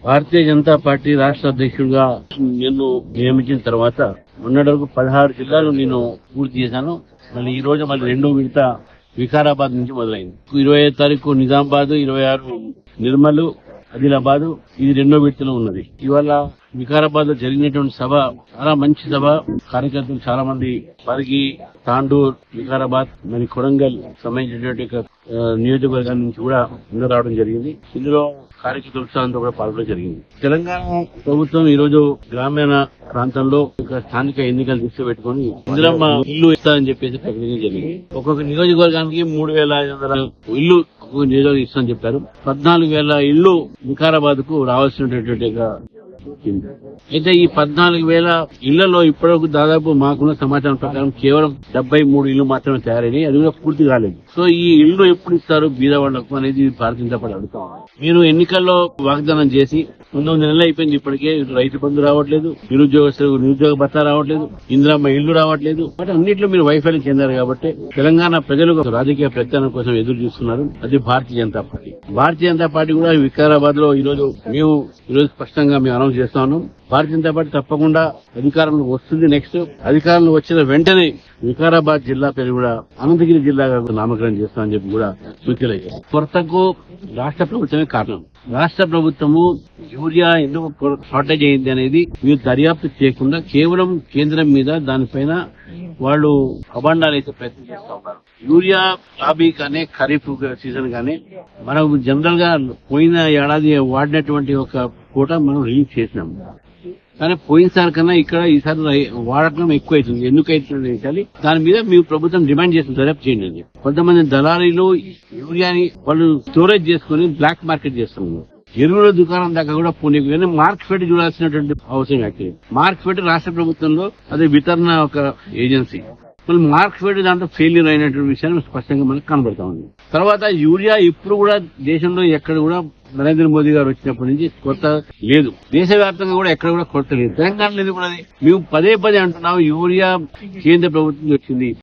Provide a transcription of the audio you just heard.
Bharatiya Janata party రాష్ట్ర అధ్యక్షుడిగా నిన్ను నియమించిన తర్వాత మొన్నటి వరకు 16 జిల్లాలు నేను పూర్తి చేశాను. మళ్ళీ ఈ రోజు మళ్ళీ రెండో విడత వికారాబాద్ నుంచి మొదలైంది. 25 తారీఖు నిజామాబాద్, 26 నిర్మల్, ఆదిలాబాద్, ఇది రెండో విడతలో ఉన్నది. ఇవాళ వికారాబాద్ లో జరిగినటువంటి సభ చాలా మంచి సభ. కార్యకర్తలు చాలా మంది పరిగి, తాండూర్, వికారాబాద్, మరి కొడంగల్ సంబంధించినటువంటి నియోజకవర్గాల నుంచి కూడా ముందు రావడం జరిగింది. ఇందులో కార్యకర్తల ఉత్సాహంతో కూడా పాల్గొనడం జరిగింది. తెలంగాణ ప్రభుత్వం ఈ రోజు గ్రామీణ ప్రాంతంలో స్థానిక ఎన్నికలు దృష్టి పెట్టుకుని ఇందిరమ్మ ఇల్లు ఇస్తారని చెప్పేసి ప్రకటించడం జరిగింది. ఒక్కొక్క నియోజకవర్గానికి 3,500 ఇల్లు ఒక్కొక్క నియోజకవర్గం ఇస్తామని చెప్పారు. 14,000 ఇల్లు వికారాబాద్ కు రావాల్సినటువంటి అయితే ఈ 14,000 ఇళ్లలో ఇప్పటివరకు దాదాపు మాకున్న సమాచారం ప్రకారం కేవలం 73 ఇళ్లు మాత్రమే తయారైనాయి. అది కూడా పూర్తి కాలేదు. సో ఈ ఇళ్లు ఎప్పుడు ఇస్తారు బీదవాళ్లకు అనేది భారతీయ జనతా పార్టీ అడుగుతాం. మీరు ఎన్నికల్లో వాగ్దానం చేసి 9 నెలలు అయిపోయింది. ఇప్పటికే రైతు బంధు రావట్లేదు, నిరుద్యోగస్తులకు నిరుద్యోగ భత్తా రావట్లేదు, ఇందిరమ్మ ఇళ్లు రావట్లేదు. బట్ అన్నింటిలో మీరు వైఫల్యం చెందారు కాబట్టి తెలంగాణ ప్రజలు రాజకీయ ప్రత్యామ్నాయం కోసం ఎదురు చూస్తున్నారు. అది భారతీయ జనతా పార్టీ. భారతీయ జనతా పార్టీ కూడా వికారాబాద్ లో ఈరోజు స్పష్టంగా మేము అనౌన్స్ చేస్తా ఉన్నాం. భారతీయ జనతా పార్టీ తప్పకుండా అధికారంలో వస్తుంది. నెక్స్ట్ అధికారంలో వచ్చిన వెంటనే వికారాబాద్ జిల్లా పేరు కూడా అనంతగిరి జిల్లాగా నామకరణం చేస్తామని చెప్పి కూడా సూచనలు. కొరతకు రాష్ట్ర ప్రభుత్వమే కారణం. రాష్ట్ర ప్రభుత్వము యూరియా ఎందుకు షార్టేజ్ అయింది అనేది మీరు దర్యాప్తు చేయకుండా కేవలం కేంద్రం మీద దానిపైన వాళ్ళు అబాండాలు అయితే ప్రయత్నం చేస్తా ఉన్నారు. యూరియా లాబీ కానీ ఖరీఫ్ సీజన్ కానీ మనం జనరల్ గా పోయిన ఏడాది వాడినటువంటి ఒక కోట మనం రిలీజ్ చేసినాం. కానీ పోయినసారి కన్నా ఇక్కడ ఈసారి వాడకం ఎక్కువ అవుతుంది. ఎందుకు అవుతుంది దాని మీద మీ ప్రభుత్వం డిమాండ్ చేస్తుంది, దర్యాప్తు చేయండి అని. కొంతమంది దళారీలు యూరియాని వాళ్ళు స్టోరేజ్ చేసుకుని బ్లాక్ మార్కెట్ చేస్తున్నారు. ఎరువుల దుకాణం దాకా కూడా పోనీ మార్కెట్ చూడాల్సినటువంటి అవసరం యాక్చువల్లీ. మార్కెట్ రాష్ట్ర ప్రభుత్వంలో అదే వితరణ ఒక ఏజెన్సీ. మళ్ళీ మార్కెట్ దాంట్లో ఫెయిల్యూర్ అయినటువంటి విషయాన్ని స్పష్టంగా మనకు కనబడతా ఉంది. తర్వాత యూరియా ఇప్పుడు కూడా దేశంలో ఎక్కడ కూడా నరేంద్ర మోదీ గారు వచ్చినప్పటి నుంచి కొరత లేదు. దేశవ్యాప్తంగా కూడా ఎక్కడ కూడా కొరత లేదు. తెలంగాణలో కూడా మేము పదే అంటున్నాం యూరియా కేంద్ర ప్రభుత్వం వచ్చింది.